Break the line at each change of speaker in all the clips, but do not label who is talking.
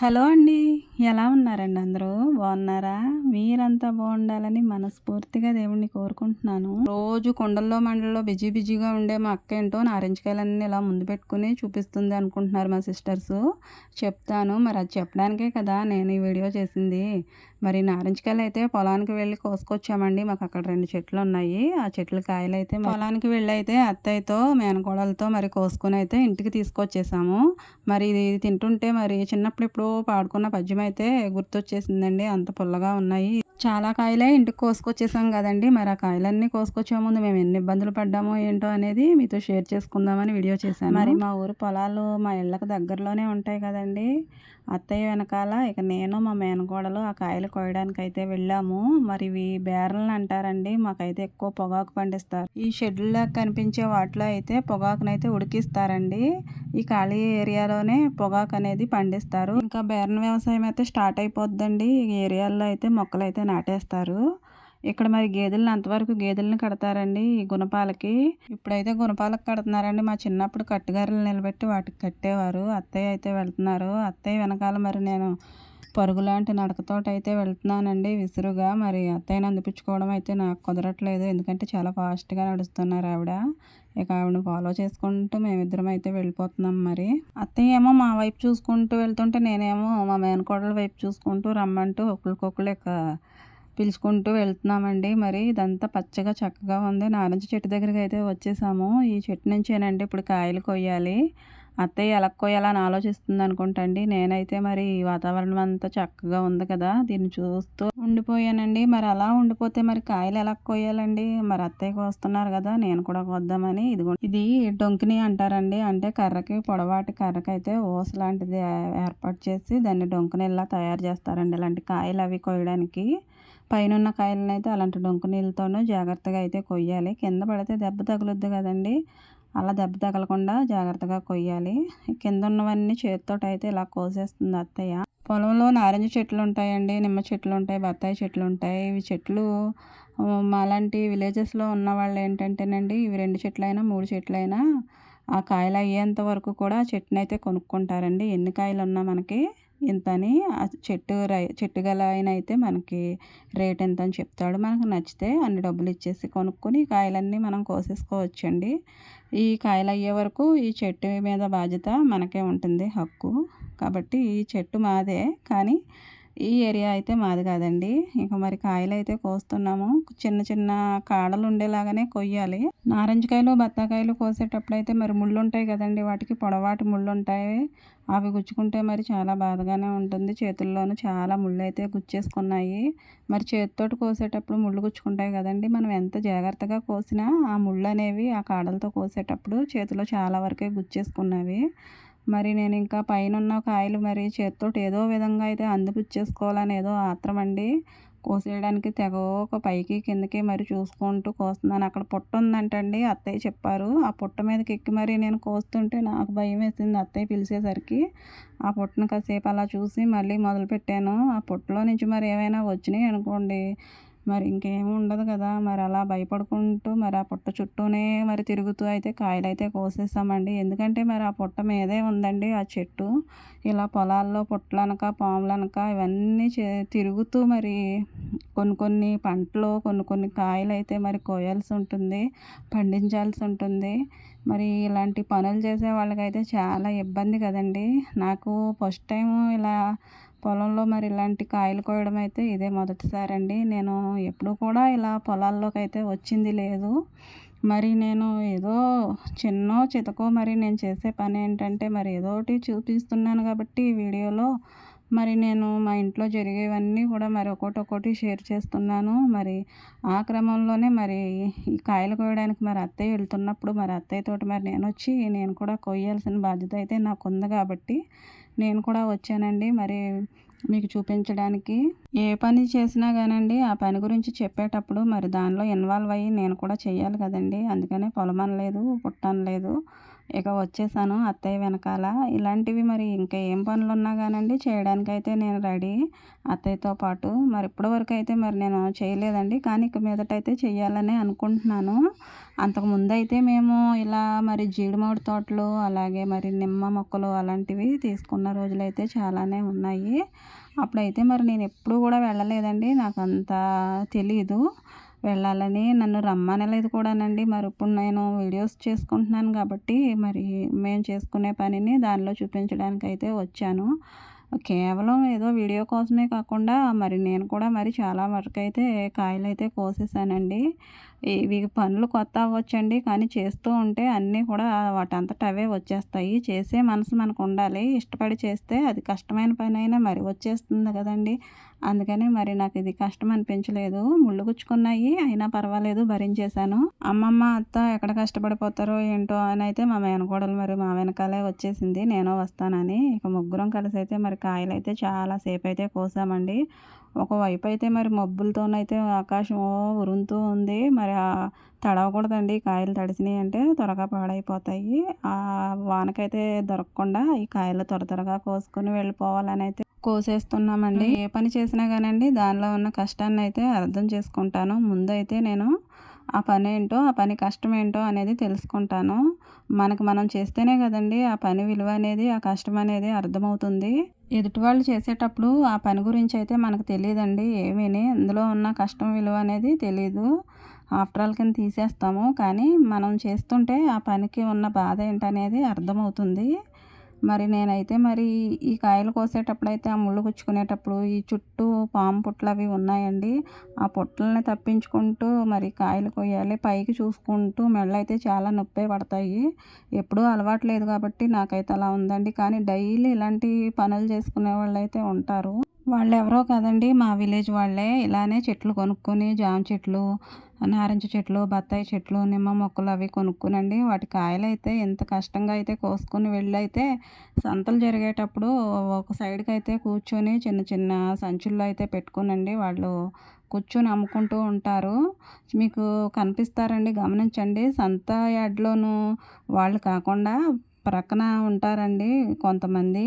Hello అండి. ఎలా ఉన్నారండి అందరూ? బాగున్నారా? మీరంతా బాగుండాలని మనస్ఫూర్తిగా దేవుడిని కోరుకుంటున్నాను. రోజు కొండల్లో మండల్లో బిజీగా ఉండే మా అక్క ఏంటో నారింజకాయలన్నీ ఇలా ముందు పెట్టుకుని చూపిస్తుంది అనుకుంటున్నారు మా సిస్టర్స్. చెప్తాను. మరి అది చెప్పడానికే కదా నేను ఈ వీడియో చేసింది. మరి నారింజకాయలు అయితే పొలానికి వెళ్ళి కోసుకొచ్చామండి. మాకు అక్కడ 2 చెట్లు ఉన్నాయి. ఆ చెట్ల కాయలు అయితే పొలానికి వెళ్ళి అయితే అత్తయ్యతో మేనకోడలతో మరి కోసుకొని అయితే ఇంటికి తీసుకొచ్చేసాము. మరి ఇది తింటుంటే మరి చిన్నప్పుడు ఎప్పుడో పాడుకున్న పద్యం అయితే గుర్తొచ్చేసిందండి. అంత పుల్లగా ఉన్నాయి. చాలా కాయలే ఇంటికి కోసుకొచ్చేసాం కదండి. మరి ఆ కాయలన్నీ కోసుకొచ్చే ముందు మేము ఎన్ని ఇబ్బందులు పడ్డామో ఏంటో అనేది మీతో షేర్ చేసుకుందామని వీడియో చేశాను. మరి మా ఊరు పొలాలు మా ఇళ్ళకి దగ్గరలోనే ఉంటాయి కదండి. అత్తయ్య వెనకాల ఇక నేను మా మేనకోడలు ఆ కాయలు కోయడానికి అయితే వెళ్ళాము. మరి ఇవి బేరలను అంటారండి. మాకైతే ఎక్కువ పొగాకు పండిస్తారు. ఈ షెడ్యూల్లో కనిపించే వాటిలో అయితే పొగాకునైతే ఉడికిస్తారండి. ఈ ఖాళీ ఏరియాలోనే పొగాకు అనేది పండిస్తారు. ఇంకా బేరన వ్యవసాయం అయితే స్టార్ట్ అయిపోద్దండి. ఈ ఏరియాల్లో అయితే మొక్కలు అయితే నాటేస్తారు. ఇక్కడ మరి గేదెలను అంతవరకు గేదెలను కడతారండి ఈ గుణపాలకి. ఇప్పుడైతే గుణపాలకు కడుతున్నారండి. మా చిన్నప్పుడు కట్టుగారెలు నిలబెట్టి వాటికి కట్టేవారు. అత్తయ్య అయితే వెళ్తున్నారు. అత్తయ్య వెనకాల మరి నేను పరుగులాంటి నడకతోటి అయితే వెళ్తున్నానండి విసురుగా. మరి అత్తయ్యని అందిపించుకోవడం అయితే నాకు కుదరట్లేదు. ఎందుకంటే చాలా ఫాస్ట్గా నడుస్తున్నారు ఆవిడ. ఇక ఆవిడని ఫాలో చేసుకుంటూ మేమిద్దరం అయితే వెళ్ళిపోతున్నాం. మరి అత్తయ్య ఏమో మా వైపు చూసుకుంటూ వెళ్తుంటే నేనేమో మా మేనకోడల వైపు చూసుకుంటూ రమ్మంటూ ఒకరికొకరు ఇక పిలుచుకుంటూ వెళ్తున్నామండి. మరి ఇదంతా పచ్చగా చక్కగా ఉంది. నారింజ చెట్టు దగ్గరికి అయితే వచ్చేసాము. ఈ చెట్టు నుంచేనండి ఇప్పుడు కాయలు కొయ్యాలి. అత్తయ్య ఎలా కొయ్యాలని ఆలోచిస్తుంది అనుకుంటండి. నేనైతే మరి ఈ వాతావరణం అంతా చక్కగా ఉంది కదా, దీన్ని చూస్తూ ఉండిపోయానండి. మరి అలా ఉండిపోతే మరి కాయలు ఎలా కొయ్యాలండి? మరి అత్తయ్య కోస్తున్నారు కదా, నేను కూడా కోద్దామని ఇది డొంకిని అంటారండి. అంటే కర్రకి పొడవాటి కర్రకైతే ఊస లాంటిది ఏర్పాటు చేసి దాన్ని డొంకనీళ్ళలా తయారు చేస్తారండి. ఇలాంటి కాయలు అవి కొయ్యడానికి. పైనున్న కాయలనైతే అలాంటి డొంక నీళ్ళతోనూ జాగ్రత్తగా అయితే కొయ్యాలి. కింద పడితే దెబ్బ తగులుద్ది కదండి. అలా దెబ్బ తగలకుండా జాగ్రత్తగా కొయ్యాలి. కింద ఉన్నవన్నీ చేతితోటి అయితే ఇలా కోసేస్తుంది అత్తయ్య. పొలంలో నారింజ చెట్లు ఉంటాయండి, నిమ్మ చెట్లు ఉంటాయి, బత్తాయి చెట్లు ఉంటాయి. ఇవి చెట్లు మాలాంటి విలేజెస్లో ఉన్న వాళ్ళు ఏంటంటేనండి, ఇవి 2 చెట్లైనా 3 చెట్లైనా ఆ కాయలు అయ్యేంత వరకు కూడా చెట్టుని అయితే కొనుక్కుంటారండి. ఎన్ని కాయలు ఉన్నా మనకి ఇంతని ఆ చెట్టు గల ఆయన అయితే మనకి రేట్ ఎంత అని చెప్తాడు. మనకు నచ్చితే అన్ని డబ్బులు ఇచ్చేసి కొనుక్కొని కాయలన్నీ మనం కోసేసుకోవచ్చండి. ఈ కాయలు అయ్యే వరకు ఈ చెట్టు మీద బాధ్యత మనకే ఉంటుంది, హక్కు. కాబట్టి ఈ చెట్టు మాదే, కానీ ఈ ఏరియా అయితే మాది కాదండి. ఇక మరి కాయలు అయితే కోస్తున్నాము. చిన్న చిన్న కాడలు ఉండేలాగానే కొయ్యాలి. నారింజకాయలు బత్తాకాయలు కోసేటప్పుడు అయితే మరి ముళ్ళు ఉంటాయి కదండి, వాటికి పొడవాటి ముళ్ళు ఉంటాయి. అవి గుచ్చుకుంటే మరి చాలా బాధగానే ఉంటుంది. చేతుల్లోనూ చాలా ముళ్ళు అయితే గుచ్చేసుకున్నాయి. మరి చేతితోటి కోసేటప్పుడు ముళ్ళు గుచ్చుకుంటాయి కదండి. మనం ఎంత జాగ్రత్తగా కోసినా ఆ ముళ్ళు అనేవి ఆ కాడలతో కోసేటప్పుడు చేతిలో చాలా వరకే గుచ్చేసుకున్నవి. మరి నేను ఇంకా పైనున్న కాయలు మరి చేత్తోటి ఏదో విధంగా అయితే అందిపుచ్చేసుకోవాలని ఏదో ఆత్రమండి. కోసేయడానికి తెగ ఒక పైకి కిందకి మరి చూసుకుంటూ కోస్తున్నాను. అక్కడ పుట్ట ఉందంటండి, అత్తయ్య చెప్పారు. ఆ పుట్ట మీదకి ఎక్కి మరి నేను కోస్తుంటే నాకు భయం వేసింది అత్తయ్య పిలిచేసరికి. ఆ పుట్టను కాసేపు అలా చూసి మళ్ళీ మొదలుపెట్టాను. ఆ పుట్టలో నుంచి మరి ఏమైనా వచ్చినాయి అనుకోండి, మరి ఇంకేమి ఉండదు కదా. మరి అలా భయపడుకుంటూ మరి ఆ పుట్ట చుట్టూనే మరి తిరుగుతూ అయితే కాయలైతే కోసేసామండి. ఎందుకంటే మరి ఆ పుట్ట మీదే ఉందండి ఆ చెట్టు. ఇలా పొలాల్లో పుట్లనక పాములనక ఇవన్నీ తిరుగుతూ మరి కొన్ని పంటలు కొన్ని కాయలైతే మరి కోయాల్సి ఉంటుంది, పండించాల్సి ఉంటుంది. మరి ఇలాంటి పనులు చేసే వాళ్ళకైతే చాలా ఇబ్బంది కదండి. నాకు ఫస్ట్ టైము ఇలా పొలంలో మరి ఇలాంటి కాయలు కోయడం అయితే ఇదే మొదటిసారండి. నేను ఎప్పుడూ కూడా ఇలా పొలాల్లోకి అయితే వచ్చింది లేదు. మరి నేను ఏదో చిన్నో చితకో మరి నేను చేసే పని ఏంటంటే మరి ఏదో ఒకటి చూపిస్తున్నాను కాబట్టి ఈ వీడియోలో మరి నేను మా ఇంట్లో జరిగేవన్నీ కూడా మరి ఒక్కొక్కటి షేర్ చేస్తున్నాను. మరి ఆ క్రమంలోనే మరి ఈ కాయలు కోయడానికి మరి అత్తయ్య వెళ్తున్నప్పుడు మరి అత్తయ్యతోటి మరి నేను కూడా కొయ్యాల్సిన బాధ్యత అయితే నాకు ఉంది కాబట్టి నేను కూడా వచ్చానండి. మరి మీకు చూపించడానికి. ఏ పని చేసినా కానండి ఆ పని గురించి చెప్పేటప్పుడు మరి దానిలో ఇన్వాల్వ్ అయ్యి నేను కూడా చేయాలి కదండి. అందుకనే పొలం అనలేదు, పుట్ట అనలేదు. ఇక వచ్చేసాను అత్తయ్య వెనకాల. ఇలాంటివి మరి ఇంకా ఏం పనులున్నా గానండి చేయడానికైతే నేను రెడీ అత్తయ్యతో పాటు. మరి ఇప్పటివరకు అయితే మరి నేను చేయలేదండి. కానీ ఇక మీదటైతే చెయ్యాలనే అనుకుంటున్నాను. అంతకుముందయితే మేము ఇలా మరి జీడిమామిడి తోటలు, అలాగే మరి నిమ్మ మొక్కలు అలాంటివి తీసుకున్న రోజులైతే చాలానే ఉన్నాయి. అప్పుడైతే మరి నేనెప్పుడూ గూడా వెళ్ళలేదండి. నాకంత తెలీదు వెళ్ళాలని. నన్ను రమ్మనలేదు కూడానండి. మరి ఇప్పుడు నేను వీడియోస్ చేసుకుంటున్నాను కాబట్టి మరి మేము చేసుకునే పనిని దానిలో చూపించడానికైతే వచ్చాను. కేవలం ఏదో వీడియో కోసమే కాకుండా మరి నేను కూడా మరి చాలా వరకైతే కాయలైతే కోసేసానండి. ఇవి పనులు కొత్త అవ్వచ్చండి. కానీ చేస్తూ ఉంటే అన్నీ కూడా వాటంతట అవే వచ్చేస్తాయి. చేసే మనసు మనకుండాలి. ఇష్టపడి చేస్తే అది కష్టమైన పనైనా మరి వచ్చేస్తుంది కదండీ! అందుకని మరి నాకు ఇది కష్టం అనిపించలేదు. ముళ్ళు గుచ్చుకున్నాయి. అయినా పర్వాలేదు భరించేశాను. అమ్మమ్మ, అత్త ఎక్కడ కష్టపడిపోతారో ఏంటో అని అయితే మా మేనకోడలు మరి మా వెనకాలే వచ్చేసింది. నేను వస్తానని. ఇక ముగ్గురం కలిసి అయితే మరి కాయలైతే చాలా సేపయితే కోసామండి. ఒకవైపు అయితే మరి మబ్బులతోనైతే ఆకాశం ఉరుముతూ ఉంది. మరి తడవకూడదండి. కాయలు తడిసినాయి అంటే త్వరగా పాడైపోతాయి. ఆ వానకైతే దొరకకుండా ఈ కాయలు త్వరగా కోసుకొని వెళ్ళిపోవాలని అయితే కోసేస్తున్నామండి. ఏ పని చేసినా కానండి దానిలో ఉన్న కష్టాన్ని అయితే అర్థం చేసుకుంటాను. ముందైతే నేను ఆ పని ఏంటో, ఆ పని కష్టం ఏంటో అనేది తెలుసుకుంటాను. మనకు మనం చేస్తేనే కదండి ఆ పని విలువ అనేది, ఆ కష్టం అనేది అర్థమవుతుంది. ఎదుటి వాళ్ళు చేసేటప్పుడు ఆ పని గురించి అయితే మనకు తెలియదండి ఏమీని. అందులో ఉన్న కష్టం విలువ అనేది తెలీదు. ఆఫ్టర్ ఆల్ కింద తీసేస్తాము. కానీ మనం చేస్తుంటే ఆ పనికి ఉన్న బాధ ఏంటనేది అర్థమవుతుంది. మరి నేనైతే మరి ఈ కాయలు కోసేటప్పుడైతే ఆ ముళ్ళు గుచ్చుకునేటప్పుడు ఈ చుట్టూ పాము పుట్లవి ఉన్నాయండి. ఆ పుట్లని తప్పించుకుంటూ మరి కాయలు కొయ్యాలి. పైకి చూసుకుంటూ మెడలైతే చాలా నొప్పే పడతాయి. ఎప్పుడూ అలవాటు లేదు కాబట్టి నాకైతే అలా ఉందండి. కానీ డైలీ ఇలాంటి పనులు చేసుకునే వాళ్ళైతే ఉంటారు. వాళ్ళెవరో కాదండి మా విలేజ్ వాళ్ళే. ఇలానే చెట్లు కొనుక్కొని జామ చెట్లు, నారింజ చెట్లు, బత్తాయి చెట్లు, నిమ్మ మొక్కలు అవి కొనుక్కునండి. వాటి కాయలైతే ఎంత కష్టంగా అయితే కోసుకొని వెళ్ళైతే సంతలు జరిగేటప్పుడు ఒక సైడ్‌కైతే కూర్చొని చిన్న చిన్న సంచుల్లో అయితే పెట్టుకొనండి వాళ్ళు కూర్చొని అమ్ముకుంటూ ఉంటారు. మీకు కనిపిస్తారండి గమనించండి. సంత యార్డ్‌లోను వాళ్ళు కాకుండా ప్రక్కన ఉంటారండి కొంతమంది.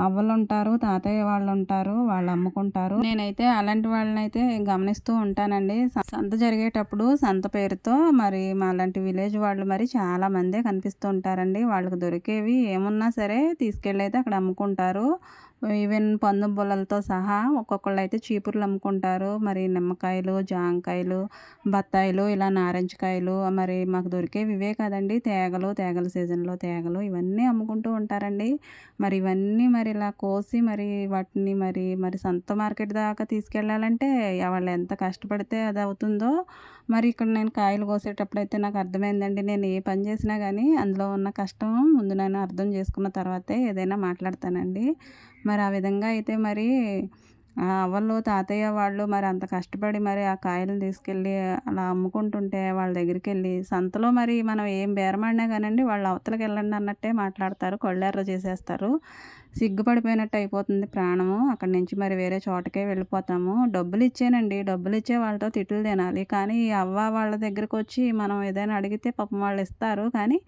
అవ్వలుంటారు, తాతయ్య వాళ్ళుంటారు. వాళ్ళు అమ్ముకుంటారు. నేనైతే అలాంటి వాళ్ళనైతే గమనిస్తూ ఉంటానండి. సంత జరిగేటప్పుడు సంత పేరుతో మరి మాలాంటి విలేజ్ వాళ్ళు మరి చాలా మందే కనిపిస్తూ ఉంటారండి. వాళ్ళకి దొరికేవి ఏమున్నా సరే తీసుకెళ్ళైతే అక్కడ అమ్ముకుంటారు. ఈవెన్ పందు బుల్లలతో సహా ఒక్కొక్కళ్ళైతే చీపుర్లు అమ్ముకుంటారు. మరి నిమ్మకాయలు, జాంకాయలు, బత్తాయిలు, ఇలా నారింజకాయలు మరి మాకు దొరికేవి ఇవే కదండీ. తేగల సీజన్‌లో తేగలు ఇవన్నీ అమ్ముకుంటూ ఉంటారండి. మరి ఇవన్నీ మరి ఇలా కోసి మరి వాటిని మరి సంత మార్కెట్ దాకా తీసుకెళ్ళాలంటే వాళ్ళు ఎంత కష్టపడితే అది అవుతుందో మరి ఇక్కడ నేను కాయలు కోసేటప్పుడైతే నాకు అర్థమైందండి. నేను ఏ పని చేసినా కానీ అందులో ఉన్న కష్టం ముందు నేను అర్థం చేసుకున్న తర్వాతే ఏదైనా మాట్లాడతానండి. మరి ఆ విధంగా అయితే మరి అవ్వలు, తాతయ్య వాళ్ళు మరి అంత కష్టపడి మరి ఆ కాయలను తీసుకెళ్ళి అలా అమ్ముకుంటుంటే వాళ్ళ దగ్గరికెళ్ళి సంతలో మరి మనం ఏం బేరమాడినా కానండి వాళ్ళు అవతలకెళ్ళండి అన్నట్టే మాట్లాడతారు. కళ్ళెర్ర చేసేస్తారు. సిగ్గుపడిపోయినట్టు అయిపోతుంది ప్రాణము. అక్కడి నుంచి మరి వేరే చోటకే వెళ్ళిపోతాము. డబ్బులిచ్చేనండి. డబ్బులిచ్చే వాళ్ళతో తిట్లు తినాలి. కానీ ఈ అవ్వ వాళ్ళ దగ్గరకొచ్చి మనం ఏదైనా అడిగితే పాపం వాళ్ళు ఇస్తారు. కానీ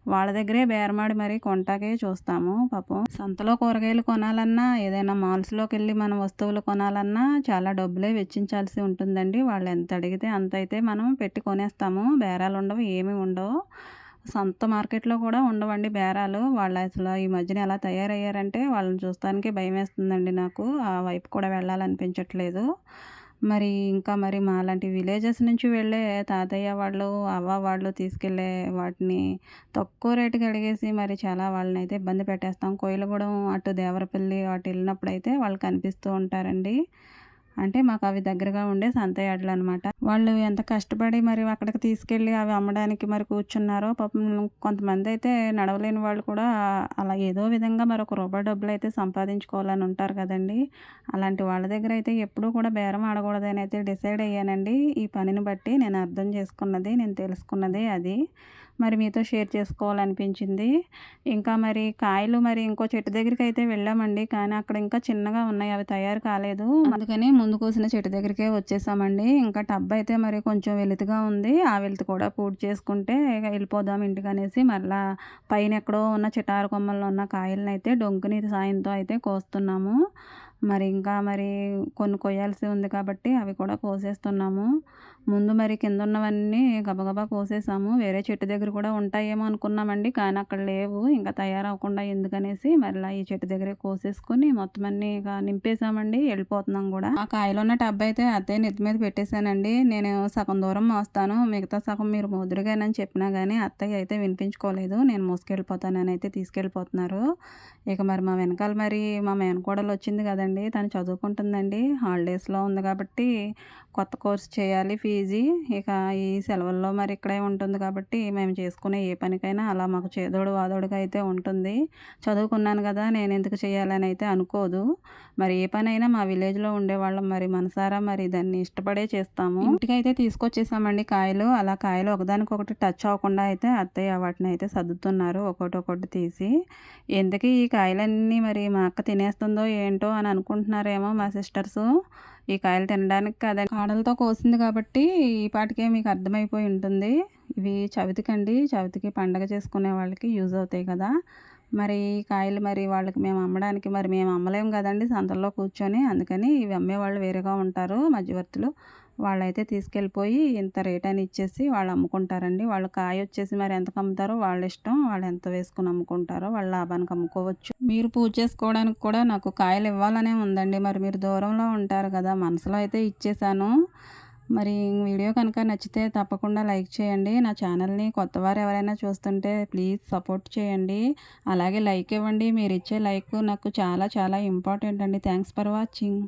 వాళ్ళ దగ్గరే బేరమాడి మరి కొంటాకే చూస్తాము పాపం. సంతలో కూరగాయలు కొనాలన్నా, ఏదైనా మాల్స్‌లోకెళ్ళి మనం వస్తువులు కొనాలన్నా చాలా డబ్బులే వెచ్చించాల్సి ఉంటుందండి. వాళ్ళు ఎంత అడిగితే అంత అయితే మనం పెట్టి కొనేస్తాము. బేరాలుండవు, ఏమీ ఉండవు. సంత మార్కెట్‌లో కూడా ఉండవండి బేరాలు. వాళ్ళు అసలు ఈ మధ్యన ఎలా తయారయ్యారంటే వాళ్ళని చూస్తానికే భయమేస్తుందండి నాకు. ఆ వైపు కూడా వెళ్ళాలనిపించట్లేదు. మరి ఇంకా మరి మాలాంటి విలేజెస్ నుంచి వెళ్ళే తాతయ్య వాళ్ళు, అవ్వ వాళ్ళు తీసుకెళ్ళే వాటిని తక్కువ రేటుకి అడిగేసి మరి చాలా వాళ్ళనైతే ఇబ్బంది పెట్టేస్తాం. కోయిలగూడెం అటు దేవరపల్లి అటు వెళ్ళినప్పుడైతే వాళ్ళు కనిపిస్తూ ఉంటారండి. అంటే మాకు అవి దగ్గరగా ఉండే సంత యార్డులనమాట. వాళ్ళు ఎంత కష్టపడి మరి అక్కడికి తీసుకెళ్ళి అవి అమ్మడానికి మరి కూర్చున్నారో పాపం కొంతమందయితే నడవలేని వాళ్ళు కూడా అలా ఏదో విధంగా మరొక రూపాయి డబ్బులైతే సంపాదించుకోవాలని ఉంటారు కదండీ! అలాంటి వాళ్ళ దగ్గర అయితే ఎప్పుడూ కూడా బేరం ఆడకూడదని అయితే డిసైడ్ అయ్యానండి. ఈ పనిని బట్టి నేను అర్థం చేసుకున్నది, నేను తెలుసుకున్నది అది. మరి మీతో షేర్ చేసుకోవాలనిపించింది. ఇంకా మరి కాయలు మరి ఇంకో చెట్టు దగ్గరికి అయితే వెళ్ళామండి. కానీ అక్కడ ఇంకా చిన్నగా ఉన్నాయి, అవి తయారు కాలేదు. అందుకని ముందు కోసిన చెట్టు దగ్గరికే వచ్చేసామండి. ఇంకా టబ్ అయితే మరి కొంచెం వెలుతుగా ఉంది, ఆ వెలుతు కూడా పూర్తి చేసుకుంటే ఇక వెళ్ళిపోదాం ఇంటికనేసి మరలా పైన ఎక్కడో ఉన్న చిటారు కొమ్మల్లో ఉన్న కాయలను అయితే డొంకుని సాయంతో అయితే కోస్తున్నాము. మరి ఇంకా మరి కొన్ని కొయ్యాల్సి ఉంది కాబట్టి అవి కూడా కోసేస్తున్నాము. ముందు మరి కింద ఉన్నవన్నీ గబగబా కోసేసాము. వేరే చెట్టు దగ్గర కూడా ఉంటాయేమో అనుకున్నామండి, కానీ అక్కడ లేవు. ఇంకా తయారవ్వకుండా ఎందుకనేసి మరలా ఈ చెట్టు దగ్గరే కోసేసుకొని మొత్తం అన్నీ ఇక నింపేసామండి, వెళ్ళిపోతున్నాం కూడా. ఆ కాయలున్న టబ్ అయితే అత్తయ్య నెత్తి మీద పెట్టేశానండి. నేను సగం దూరం మోస్తాను, మిగతా సగం మీరు మోదురుగానని చెప్పినా కానీ అత్తయ్య అయితే వినిపించుకోలేదు. నేను మోసుకెళ్ళిపోతానని అయితే తీసుకెళ్ళిపోతున్నారు. ఇక మరి మా వెనకాల మరి మా మేనకోడలు వచ్చింది కదండి, తను చదువుకుంటుందండి. హాలిడేస్లో ఉంది కాబట్టి కొత్త కోర్స్ చేయాలి పీజీ. ఇక ఈ సెలవుల్లో మరి ఇక్కడే ఉంటుంది కాబట్టి మేము చేసుకునే ఏ పనికైనా అలా మాకు చేదోడు వాదోడుగా అయితే ఉంటుంది. చదువుకున్నాను కదా నేను ఎందుకు చేయాలని అయితే అనుకోదు. మరి ఏ పనైనా మా విలేజ్లో ఉండేవాళ్ళం మరి మనసారా మరి దాన్ని ఇష్టపడే చేస్తాము. ఇంటికైతే తీసుకొచ్చేసామండి కాయలు. అలా కాయలు ఒకదానికొకటి టచ్ అవ్వకుండా అయితే అత్తయ్య వాటిని అయితే సర్దుతున్నారు ఒక్కొక్కటి ఒక్కొక్కటి తీసి. ఎందుకు ఈ కాయలన్నీ మరి మా అక్క తినేస్తుందో ఏంటో అని అనుకుంటున్నారేమో మా సిస్టర్సు. ఈ కాయలు తినడానికి కదా కాడలతో కోసింది కాబట్టి ఈ పాటికే మీకు అర్థమైపోయి ఉంటుంది. ఇవి చవితికండి, చవితికి పండగ చేసుకునే వాళ్ళకి యూజ్ అవుతాయి కదా. మరి ఈ కాయలు మరి వాళ్ళకి మేము అమ్మడానికి మరి మేము అమ్మలేము కదండి సంతల్లో కూర్చొని. అందుకని ఇవి అమ్మేవాళ్ళు వేరేగా ఉంటారు మధ్యవర్తులు, వాళ్ళైతే తీసుకెళ్ళిపోయి ఇంత రేట్ అని ఇచ్చేసి వాళ్ళు అమ్ముకుంటారండి. వాళ్ళు కాయ వచ్చేసి మరి ఎంతకు అమ్ముతారో వాళ్ళ ఇష్టం, వాళ్ళు ఎంత వేసుకుని అమ్ముకుంటారో వాళ్ళ లాభానికి అమ్ముకోవచ్చు. మీరు పూజ చేసుకోవడానికి కూడా నాకు కాయలు ఇవ్వాలనే ఉందండి. మరి మీరు దూరంలో ఉంటారు కదా, మనసులో అయితే ఇచ్చేసాను. మరి వీడియో కనుక నచ్చితే తప్పకుండా లైక్ చేయండి. నా ఛానల్ని కొత్తవారు ఎవరైనా చూస్తుంటే ప్లీజ్ సపోర్ట్ చేయండి. అలాగే లైక్ ఇవ్వండి. మీరు ఇచ్చే లైక్ నాకు చాలా చాలా ఇంపార్టెంట్ అండి. Thanks for watching.